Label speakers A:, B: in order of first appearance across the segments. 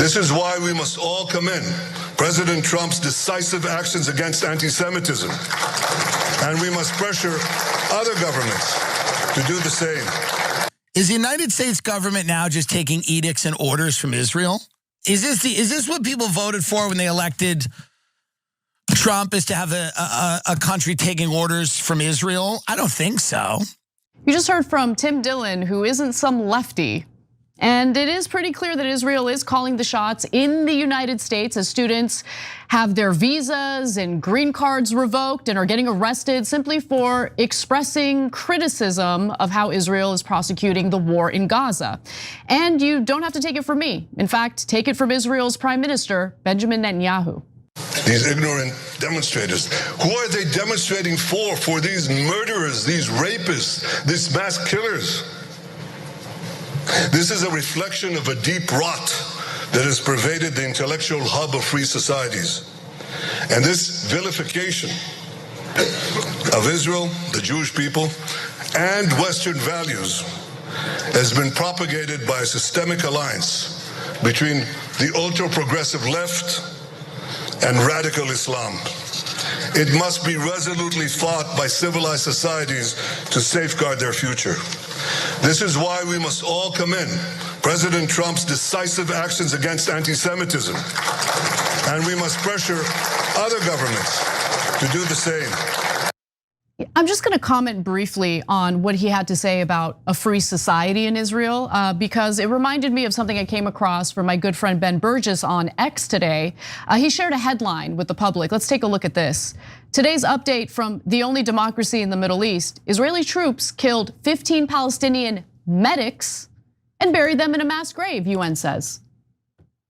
A: This is why we must all commend President Trump's decisive actions against anti-Semitism, and we must pressure other governments to do the same.
B: Is the United States government now just taking edicts and orders from Israel? Is this what people voted for when they elected Trump, is to have a country taking orders from Israel? I don't think so.
C: You just heard from Tim Dillon, who isn't some lefty. And it is pretty clear that Israel is calling the shots in the United States as students have their visas and green cards revoked and are getting arrested simply for expressing criticism of how Israel is prosecuting the war in Gaza. And you don't have to take it from me. In fact, take it from Israel's Prime Minister, Benjamin Netanyahu.
A: These ignorant demonstrators, who are they demonstrating for? For these murderers, these rapists, these mass killers? This is a reflection of a deep rot that has pervaded the intellectual hub of free societies. And this vilification of Israel, the Jewish people, and Western values has been propagated by a systemic alliance between the ultra-progressive left and radical Islam. It must be resolutely fought by civilized societies to safeguard their future. This is why we must all commend President Trump's decisive actions against anti-Semitism, and we must pressure other governments to do the same.
C: I'm just gonna comment briefly on what he had to say about a free society in Israel, because it reminded me of something I came across from my good friend Ben Burgess on X today. He shared a headline with the public. Let's take a look at this. Today's update from the only democracy in the Middle East: Israeli troops killed 15 Palestinian medics and buried them in a mass grave, UN says.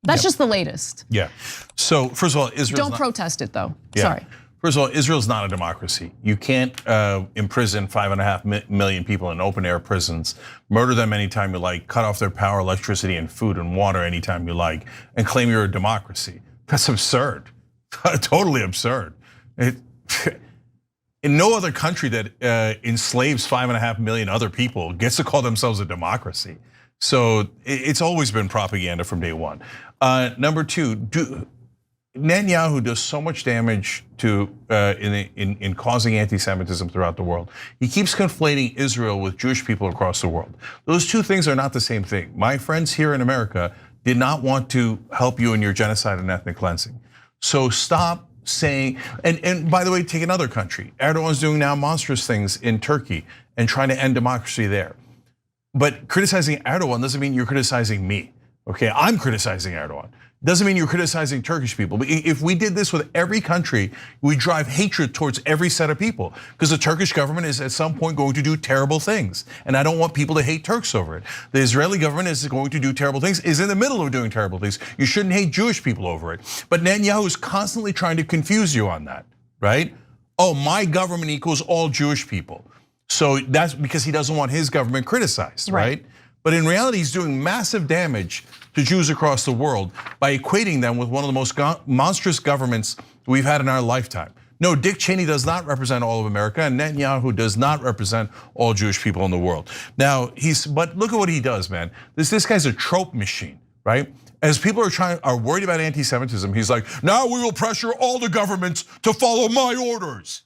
C: That's just the latest.
D: Yeah, so first of all, Israel.
C: Don't protest it though, sorry.
D: First of all, Israel's not a democracy. You can't imprison 5.5 million people in open air prisons, murder them anytime you like, cut off their power, electricity, and food and water anytime you like, and claim you're a democracy. That's absurd, totally absurd. In no other country that enslaves 5.5 million other people gets to call themselves a democracy. So it's always been propaganda from day one. Number two, Netanyahu does so much damage to in causing anti-Semitism throughout the world. He keeps conflating Israel with Jewish people across the world. Those two things are not the same thing. My friends here in America did not want to help you in your genocide and ethnic cleansing. So stop saying, and by the way, take another country. Erdogan's doing now monstrous things in Turkey and trying to end democracy there. But criticizing Erdogan doesn't mean you're criticizing me. Okay, I'm criticizing Erdogan. Doesn't mean you're criticizing Turkish people. But if we did this with every country, we drive hatred towards every set of people, because the Turkish government is at some point going to do terrible things. And I don't want people to hate Turks over it. The Israeli government is going to do terrible things, is in the middle of doing terrible things. You shouldn't hate Jewish people over it. But Netanyahu is constantly trying to confuse you on that, right? Oh, my government equals all Jewish people. So that's because he doesn't want his government criticized, right? But in reality, he's doing massive damage to Jews across the world by equating them with one of the most monstrous governments we've had in our lifetime. No, Dick Cheney does not represent all of America, and Netanyahu does not represent all Jewish people in the world. Now, but look at what he does, man. This guy's a trope machine, right? As people are worried about anti-Semitism, he's like, now we will pressure all the governments to follow my orders.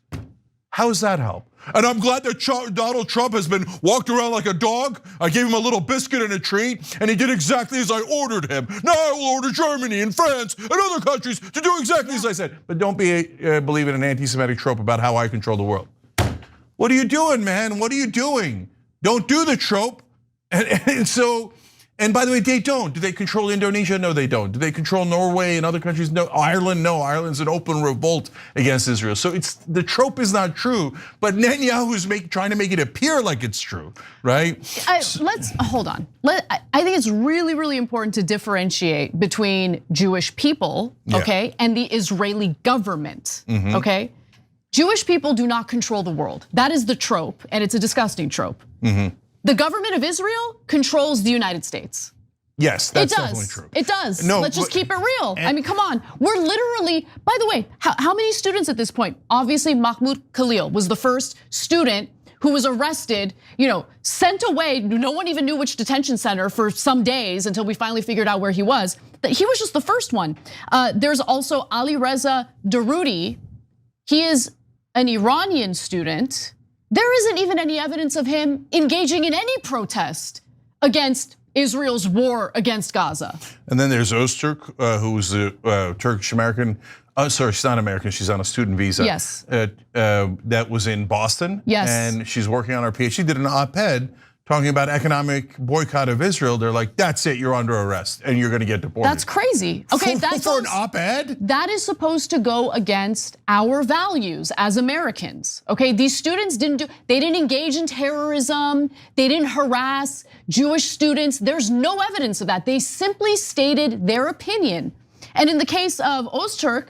D: How does that help? And I'm glad that Donald Trump has been walked around like a dog. I gave him a little biscuit and a treat, and he did exactly as I ordered him. Now I will order Germany and France and other countries to do exactly as I said. But don't believe in an anti-Semitic trope about how I control the world. What are you doing, man? What are you doing? Don't do the trope. And by the way, they don't. Do they control Indonesia? No, they don't. Do they control Norway and other countries? No. Ireland? No. Ireland's an open revolt against Israel. So the trope is not true, but Netanyahu's trying to make it appear like it's true, right?
C: Let's hold on. I think it's really, really important to differentiate between Jewish people, okay, and the Israeli government, okay? Jewish people do not control the world. That is the trope, and it's a disgusting trope. The government of Israel controls the United States.
D: Yes, that's definitely true.
C: It does. No, let's just keep it real. I mean, come on. We're literally, by the way, how many students at this point? Obviously, Mahmoud Khalil was the first student who was arrested, sent away. No one even knew which detention center for some days until we finally figured out where he was. That he was just the first one. There's also Ali Reza Daroudi. He is an Iranian student. There isn't even any evidence of him engaging in any protest against Israel's war against Gaza.
D: And then there's Öztürk, who's a Turkish American. Sorry, she's not American. She's on a student visa.
C: Yes.
D: That was in Boston.
C: Yes.
D: And she's working on her PhD. She did an op-ed talking about economic boycott of Israel. They're like, that's it, you're under arrest and you're gonna get deported.
C: That's crazy. Okay, that's
D: for an op-ed?
C: That is supposed to go against our values as Americans. Okay, these students didn't engage in terrorism, they didn't harass Jewish students. There's no evidence of that. They simply stated their opinion. And in the case of Öztürk,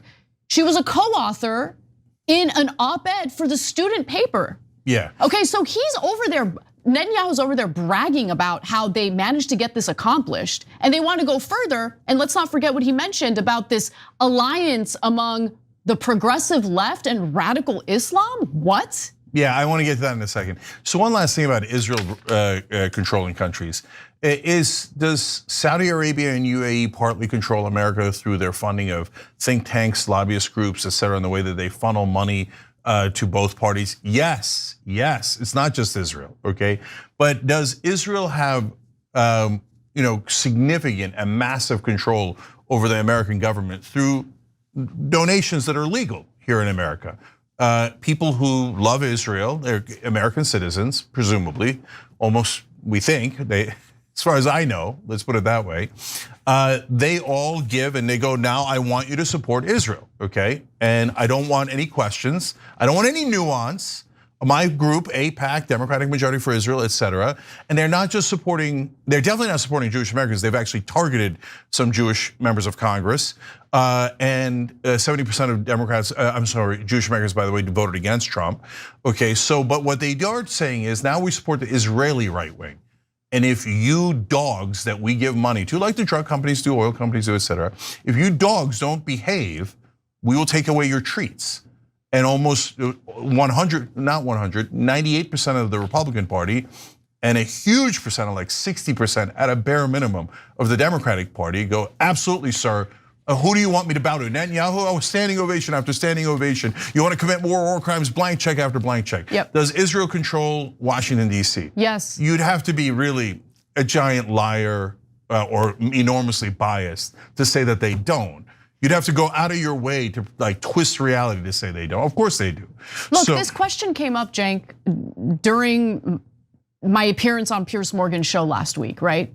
C: she was a co-author in an op-ed for the student paper.
D: Yeah.
C: Okay, so he's over there. Netanyahu's over there bragging about how they managed to get this accomplished, and they want to go further. And let's not forget what he mentioned about this alliance among the progressive left and radical Islam. What?
D: Yeah, I want to get to that in a second. So one last thing about Israel controlling countries. Does Saudi Arabia and UAE partly control America through their funding of think tanks, lobbyist groups, et cetera, and the way that they funnel money to both parties? Yes, it's not just Israel, okay? But does Israel have significant and massive control over the American government through donations that are legal here in America? People who love Israel, they're American citizens, presumably, almost we think, as far as I know, let's put it that way, they all give and they go, now I want you to support Israel, okay? And I don't want any questions, I don't want any nuance. My group, AIPAC, Democratic Majority for Israel, et cetera, and they're definitely not supporting Jewish Americans. They've actually targeted some Jewish members of Congress, and 70% of Democrats, Jewish Americans, by the way, voted against Trump. Okay, so, but what they are saying is now we support the Israeli right wing. And if you dogs that we give money to, like the drug companies do, oil companies do, et cetera, if you dogs don't behave, we will take away your treats. And almost 98% of the Republican Party and a huge percent, like 60% at a bare minimum of the Democratic Party go, absolutely, sir. Who do you want me to bow to? Netanyahu? Oh, standing ovation after standing ovation. You want to commit more war crimes, blank check after blank check.
C: Yep.
D: Does Israel control Washington, D.C.?
C: Yes.
D: You'd have to be really a giant liar or enormously biased to say that they don't. You'd have to go out of your way to like twist reality to say they don't. Of course they do.
C: Look, this question came up, Cenk, during my appearance on Piers Morgan's show last week, right?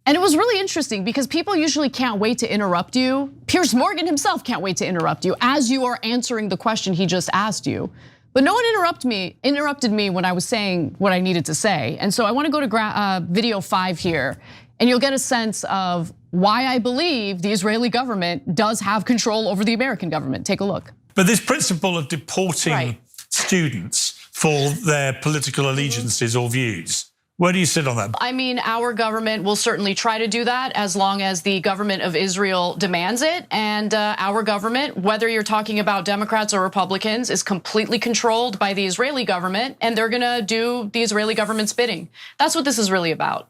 C: And it was really interesting because people usually can't wait to interrupt you. Piers Morgan himself can't wait to interrupt you as you are answering the question he just asked you. But no one interrupted me when I was saying what I needed to say. And so I want to go to video 5 here, and you'll get a sense of why I believe the Israeli government does have control over the American government. Take a look.
E: But this principle of deporting students for their political allegiances or views, where do you sit on that?
C: I mean, our government will certainly try to do that as long as the government of Israel demands it. And our government, whether you're talking about Democrats or Republicans, is completely controlled by the Israeli government, and they're gonna do the Israeli government's bidding. That's what this is really about.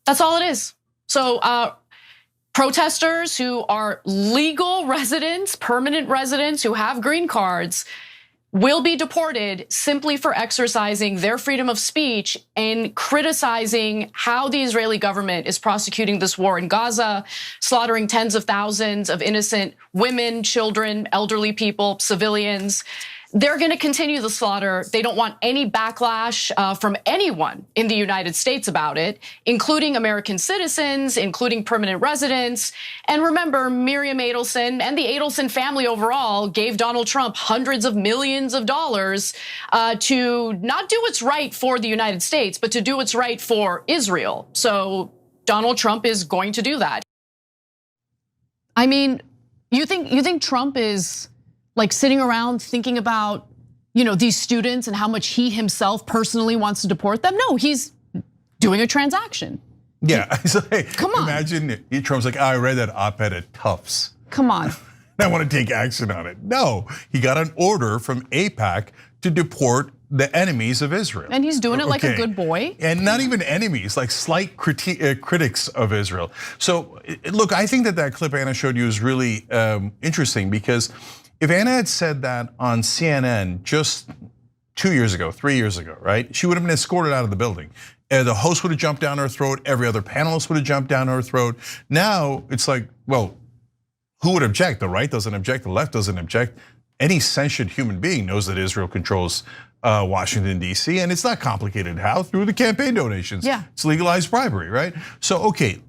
C: That's all it is. So protesters who are legal residents, permanent residents who have green cards will be deported simply for exercising their freedom of speech and criticizing how the Israeli government is prosecuting this war in Gaza, slaughtering tens of thousands of innocent women, children, elderly people, civilians. They're gonna continue the slaughter. They don't want any backlash from anyone in the United States about it, including American citizens, including permanent residents. And remember, Miriam Adelson and the Adelson family overall gave Donald Trump hundreds of millions of dollars to not do what's right for the United States, but to do what's right for Israel. So Donald Trump is going to do that. I mean, you think Trump is like sitting around thinking about, these students and how much he himself personally wants to deport them? No, he's doing a transaction.
D: Yeah,
C: come on.
D: Imagine Trump's like, I read that op-ed at Tufts.
C: Come on.
D: I want to take action on it. No, he got an order from AIPAC to deport the enemies of Israel.
C: And he's doing it like a good boy.
D: And not even enemies, like slight critics of Israel. So look, I think that clip Anna showed you is really interesting, because if Anna had said that on CNN just 2 years ago, 3 years ago, right? She would have been escorted out of the building. The host would have jumped down her throat. Every other panelist would have jumped down her throat. Now it's like, well, who would object? The right doesn't object, the left doesn't object. Any sentient human being knows that Israel controls Washington, D.C., and it's not complicated. How? Through the campaign donations.
C: Yeah.
D: It's legalized bribery, right? So, okay,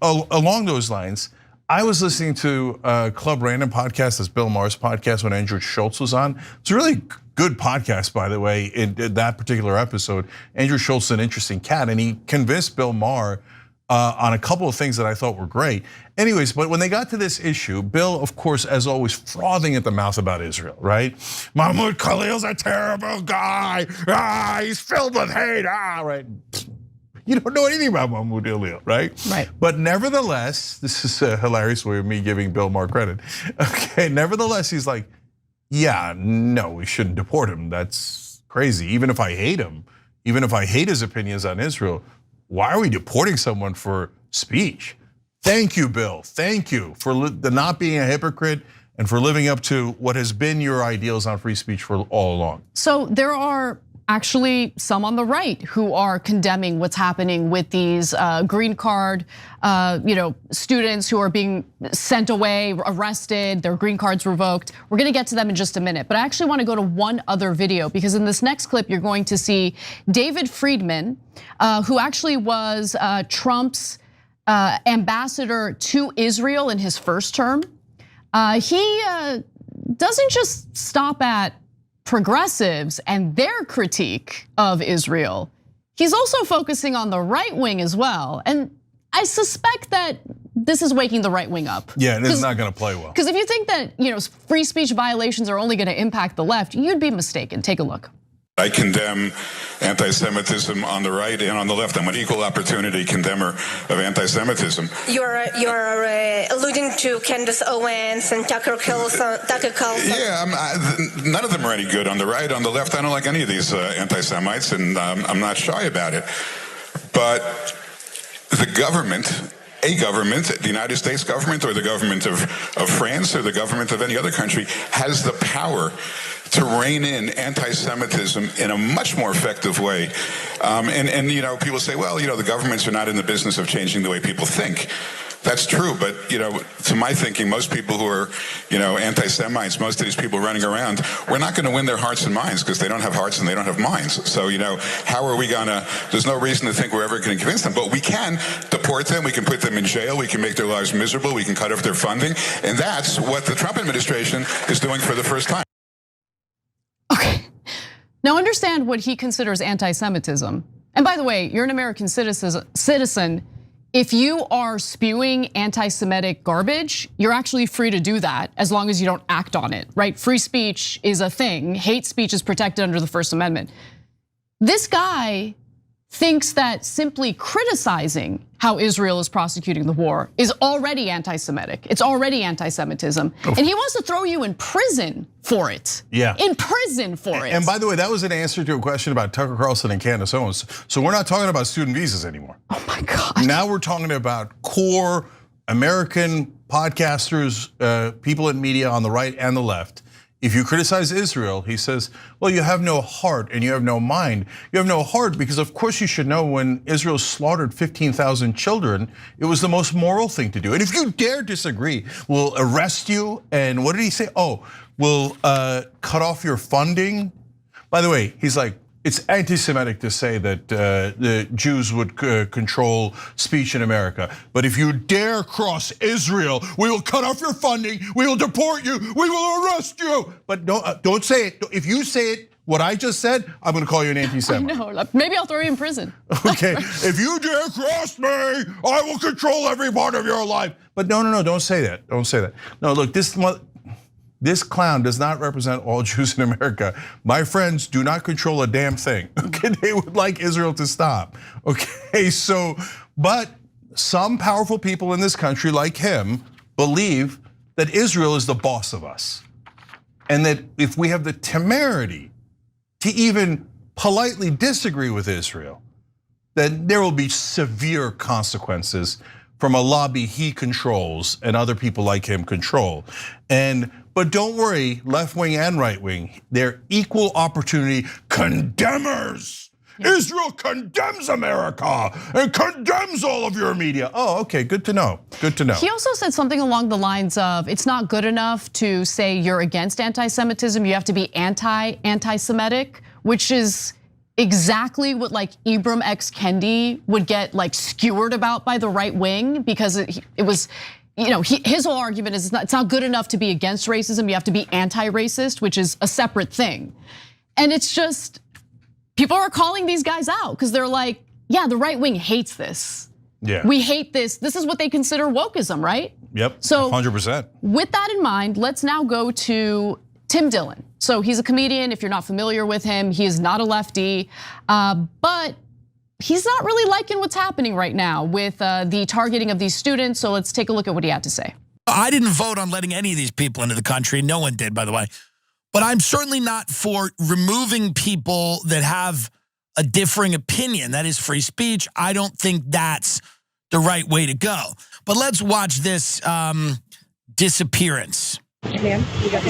D: along those lines, I was listening to a Club Random podcast, this Bill Maher's podcast, when Andrew Schultz was on. It's a really good podcast, by the way, in that particular episode. Andrew Schultz is an interesting cat, and he convinced Bill Maher on a couple of things that I thought were great. Anyways, but when they got to this issue, Bill, of course, as always, frothing at the mouth about Israel, right? Mahmoud Khalil's a terrible guy. He's filled with hate. Right? You don't know anything about Mahmoud Khalil, right?
C: Right.
D: But nevertheless, this is a hilarious way of me giving Bill Maher credit. Okay, nevertheless, he's like, yeah, no, we shouldn't deport him. That's crazy. Even if I hate him, even if I hate his opinions on Israel, why are we deporting someone for speech? Thank you, Bill. Thank you for not being a hypocrite and for living up to what has been your ideals on free speech for all along.
C: So there are actually some on the right who are condemning what's happening with these green card students who are being sent away, arrested, their green cards revoked. We're gonna get to them in just a minute, but I actually wanna go to one other video, because in this next clip, you're going to see David Friedman, who actually was Trump's ambassador to Israel in his first term. He doesn't just stop at progressives and their critique of Israel. He's also focusing on the right wing as well. And I suspect that this is waking the right wing up.
D: Yeah, and it's not gonna play well.
C: Because if you think that free speech violations are only gonna impact the left, you'd be mistaken. Take a look.
F: I condemn anti-Semitism on the right and on the left. I'm an equal opportunity condemner of anti-Semitism.
G: You're alluding to Candace Owens and Tucker Carlson.
F: Yeah, none of them are any good on the right. On the left, I don't like any of these anti-Semites, and I'm not shy about it. But the government, the United States government, or the government of France, or the government of any other country, has the power to rein in anti-Semitism in a much more effective way. And people say, well, the governments are not in the business of changing the way people think. That's true, but to my thinking, most people who are anti-Semites, most of these people running around, we're not going to win their hearts and minds, because they don't have hearts and they don't have minds. So how are we gonna? There's no reason to think we're ever going to convince them, but we can deport them. We can put them in jail. We can make their lives miserable. We can cut off their funding, and that's what the Trump administration is doing for the first time.
C: Okay, now understand what he considers anti-Semitism. And by the way, you're an American citizen. If you are spewing anti-Semitic garbage, you're actually free to do that as long as you don't act on it, right? Free speech is a thing. Hate speech is protected under the First Amendment. This guy thinks that simply criticizing how Israel is prosecuting the war is already anti-Semitic. It's already anti-Semitism. And he wants to throw you in prison for it.
D: Yeah.
C: In prison for it.
D: And by the way, that was an answer to a question about Tucker Carlson and Candace Owens. So we're not talking about student visas anymore.
C: Oh my God.
D: Now we're talking about core American podcasters, people in media on the right and the left. If you criticize Israel, he says, well, you have no heart and you have no mind. You have no heart because of course you should know when Israel slaughtered 15,000 children, it was the most moral thing to do. And if you dare disagree, we'll arrest you. And what did he say? Oh, we'll cut off your funding. By the way, he's like, it's anti-Semitic to say that the Jews would control speech in America. But if you dare cross Israel, we will cut off your funding, we will deport you, we will arrest you. But don't say it. If you say it, what I just said, I'm gonna call you an anti-Semite.
C: No, maybe I'll throw you in prison.
D: Okay, if you dare cross me, I will control every part of your life. But no, don't say that, don't say that. No, look, this clown does not represent all Jews in America. My friends do not control a damn thing. Okay, they would like Israel to stop. Okay, but some powerful people in this country, like him, believe that Israel is the boss of us. And that if we have the temerity to even politely disagree with Israel, then there will be severe consequences from a lobby he controls and other people like him control. But don't worry, left wing and right wing, they're equal opportunity condemners. Israel condemns America and condemns all of your media. Oh, okay, good to know, good to know.
C: He also said something along the lines of, it's not good enough to say you're against anti-Semitism, you have to be anti-Semitic, which is exactly what like Ibram X. Kendi would get like skewered about by the right wing, because it was, his whole argument is it's not good enough to be against racism, you have to be anti-racist, which is a separate thing. And it's just, people are calling these guys out because they're like, yeah, the right wing hates this.
D: Yeah.
C: We hate this. This is what they consider wokeism, right?
D: Yep,
C: so
D: 100%.
C: With that in mind, let's now go to Tim Dillon. So he's a comedian, if you're not familiar with him, he is not a lefty, but he's not really liking what's happening right now with the targeting of these students. So let's take a look at what he had to say.
B: I didn't vote on letting any of these people into the country. No one did, by the way. But I'm certainly not for removing people that have a differing opinion. That is free speech. I don't think that's the right way to go. But let's watch this disappearance.
H: Ma'am, you got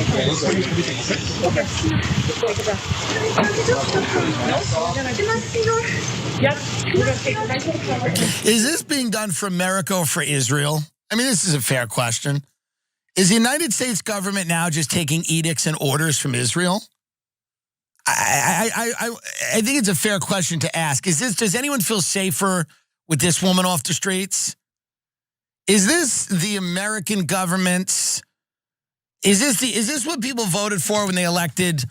B: Is this being done for America or for Israel? I mean, this is a fair question. Is the United States government now just taking edicts and orders from Israel? I think it's a fair question to ask. Does anyone feel safer with this woman off the streets? Is this the American government's? Is this what people voted for when they elected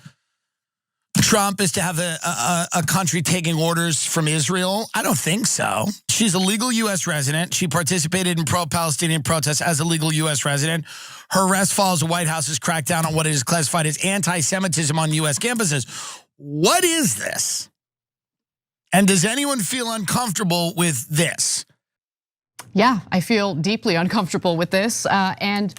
B: Trump, is to have a country taking orders from Israel? I don't think so. She's a legal US resident. She participated in pro-Palestinian protests as a legal US resident. Her arrest follows the White House's crackdown on what is classified as anti-Semitism on US campuses. What is this? And does anyone feel uncomfortable with this?
C: Yeah, I feel deeply uncomfortable with this. And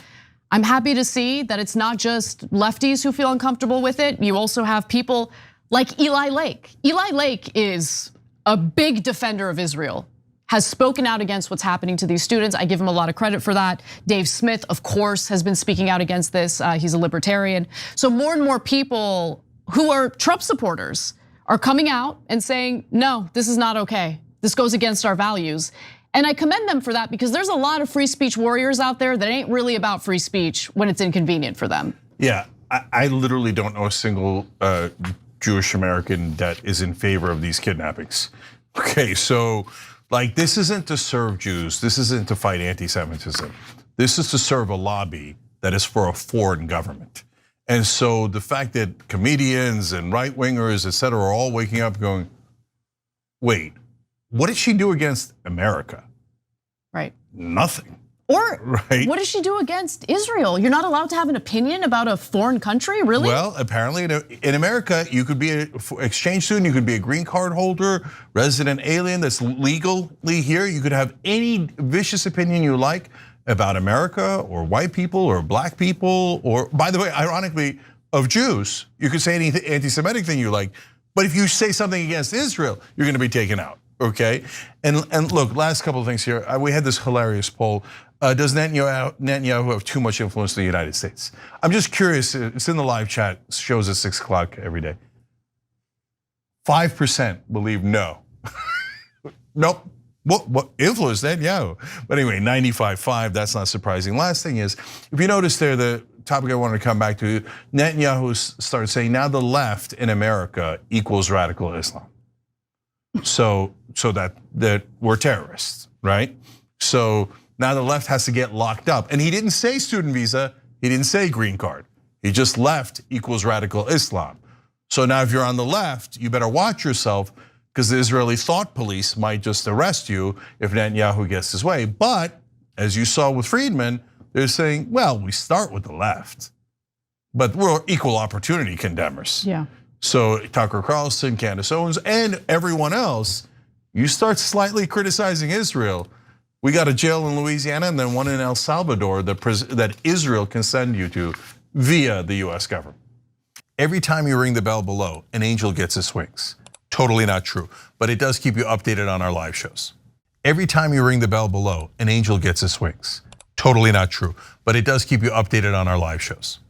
C: I'm happy to see that it's not just lefties who feel uncomfortable with it. You also have people like Eli Lake. Eli Lake is a big defender of Israel, has spoken out against what's happening to these students. I give him a lot of credit for that. Dave Smith, of course, has been speaking out against this. He's a libertarian. So more and more people who are Trump supporters are coming out and saying, no, this is not okay. This goes against our values. And I commend them for that, because there's a lot of free speech warriors out there that ain't really about free speech when it's inconvenient for them.
D: Yeah, I literally don't know a single Jewish American that is in favor of these kidnappings. Okay, so like, this isn't to serve Jews. This isn't to fight anti-Semitism. This is to serve a lobby that is for a foreign government. And so the fact that comedians and right-wingers, et cetera, are all waking up going, wait, what did she do against America?
C: Right.
D: Nothing.
C: Or
D: right.
C: What does she do against Israel? You're not allowed to have an opinion about a foreign country, really?
D: Well, apparently in America, you could be an exchange student, you could be a green card holder, resident alien that's legally here. You could have any vicious opinion you like about America or white people or black people, or, by the way, ironically, of Jews. You could say any anti-Semitic thing you like, but if you say something against Israel, you're gonna be taken out. Okay, and look, last couple of things here. We had this hilarious poll. Does Netanyahu have too much influence in the United States? I'm just curious. It's in the live chat. Shows at 6 o'clock every day. 5% believe no. Nope. What influence Netanyahu? But anyway, 95.5. That's not surprising. Last thing is, if you notice there, the topic I wanted to come back to, Netanyahu started saying now the left in America equals radical Islam. So that we're terrorists, right? So now the left has to get locked up. And he didn't say student visa, he didn't say green card. He just left equals radical Islam. So now if you're on the left, you better watch yourself, because the Israeli thought police might just arrest you if Netanyahu gets his way. But as you saw with Friedman, they're saying, well, we start with the left, but we're equal opportunity condemners.
C: Yeah.
D: So Tucker Carlson, Candace Owens, and everyone else, you start slightly criticizing Israel. We got a jail in Louisiana and then one in El Salvador that Israel can send you to via the US government. Every time you ring the bell below, an angel gets his wings. Totally not true, but it does keep you updated on our live shows. Every time you ring the bell below, an angel gets his wings. Totally not true, but it does keep you updated on our live shows.